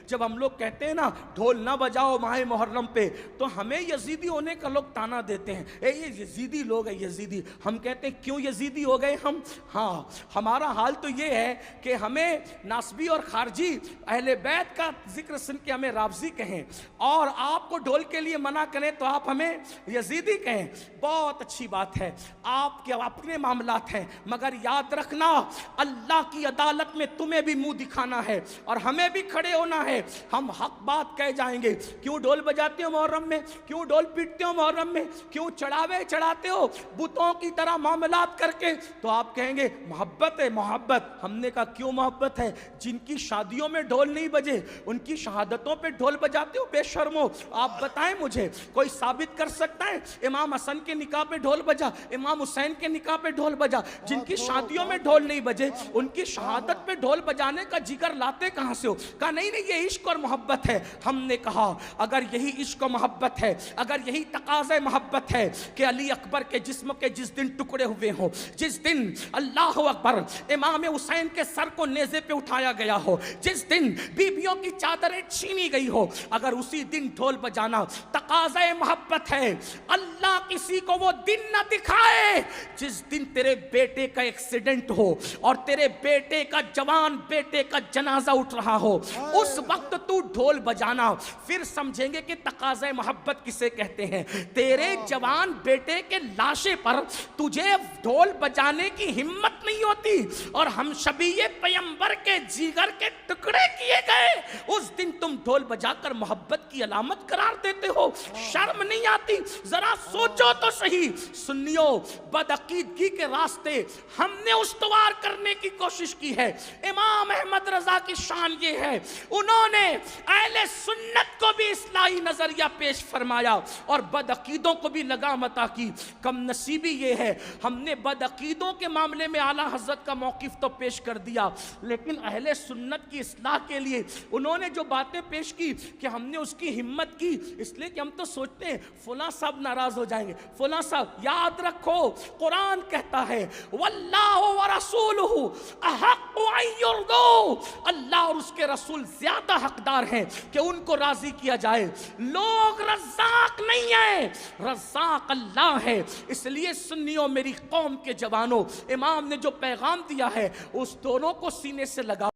جب ہم لوگ کہتے ہیں نا ڈھول نہ بجاؤ ماہ محرم پہ، تو ہمیں یزیدی ہونے کا لوگ تانا دیتے ہیں، اے یہ یزیدی لوگ ہیں یزیدی۔ ہم کہتے ہیں کیوں یزیدی ہو گئے ہم؟ ہاں ہمارا حال تو یہ ہے کہ ہمیں ناسبی اور خارجی اہل بیت کا ذکر سن کے ہمیں رافضی کہیں، اور آپ کو ڈھول کے لیے منع کریں تو آپ ہمیں یزیدی کہیں۔ بہت اچھی بات ہے، آپ کے اپنے معاملات ہیں، مگر یاد رکھنا اللہ کی عدالت میں تمہیں بھی منہ دکھانا ہے اور ہمیں بھی کھڑے ہونا ہے۔ ہم حق بات کہہ جائیں گے، کیوں ڈھول بجاتے ہو محرم میں، کیوں ڈھول پیٹتے ہو محرم میں، کیوں چڑھاوے چڑھاتے ہو بتوں کی طرح معاملات کر کے، تو آپ کہیں گے محبت ہے محبت۔ ہم نے کہا کیوں محبت ہے؟ جن کی شادیوں میں ڈھول نہیں بجے ان کی شہادتوں پہ ڈھول بجاتے ہو، بے شرمو۔ آپ بتائیں مجھے، کوئی ثابت کر سکتا ہے امام حسن کے نکاح پہ ڈھول بجا، امام حسین کے نکاح پہ ڈھول بجا؟ جن کی شادیوں میں ڈھول نہیں بجے ان کی شہادت پہ ڈھول بجانے کا جگر لاتے کہاں سے ہو؟ کہا نہیں نہیں یہ عشق اور محبت ہے۔ ہم نے کہا اگر یہی عشق و محبت ہے، اگر یہی تقاضۂ محبت ہے کہ علی اکبر کے جسم کے جس دن ٹکڑے ہوئے ہوں، جس دن اللہ اکبر امام حسین کے سر کو نیزے پہ اٹھایا گیا ہو، جس دن بیویوں کی چادریں چھینی گئی ہو، اگر اسی دن ڈھول بجانا تقاضۂ محبت ہے، اللہ کسی کو وہ دن نہ دکھائے جس دن تیرے بیٹے کا ایکسیڈنٹ ہو اور تیرے بیٹے کا جوان بیٹے کا جنازہ اٹھ رہا ہو، اس وقت تو ڈھول بجانا، پھر سمجھیں گے کہ تقاضۂ محبت کسے کہتے ہیں۔ تیرے جوان بیٹے کے لاشے پر تجھے ڈھول بجانے کی ہمت نہیں ہوتی، اور ہم شبیہ پیمبر کے جگر کے ٹکڑے کیے گئے، اس دن تم ڈھول بجا کر محبت کی علامت قرار دیتے ہو؟ شرم نہیں آتی؟ ذرا سوچو تو صحیح۔ سنیو، بدعقیدگی کے راستے ہم نے استوار کرنے کی کوشش کی ہے۔ امام احمد رضا کی شان یہ ہے، انہوں نے اہل سنت کو بھی اصلاحی نظریہ پیش فرمایا اور بدعقیدوں کو بھی لگام عطا کی۔ کم نصیبی یہ ہے ہم نے بدعقیدوں کے معاملے میں اعلیٰ حضرت کا موقف تو پیش کر دیا، لیکن اہل سنت کی اصلاح کے لیے انہوں نے جو باتیں پیش کی کہ ہم نے اس کی ہمت کی، اس لیے کہ ہم تو سوچتے ہیں فلاں صاحب ناراض ہو جائیں گے، فلاں صاحب۔ یاد رکھو قرآن کہتا ہے واللہ ورسولہ احق ان یرضوا، اللہ اور اس کے رسول زیادہ حقدار ہیں کہ ان کو راضی کیا جائے۔ لوگ رزاق نہیں ہیں، رزاق اللہ ہے۔ اس لیے سنیوں، میری قوم کے جوانوں، امام نے جو پیغام دیا ہے اس دونوں کو سینے سے لگا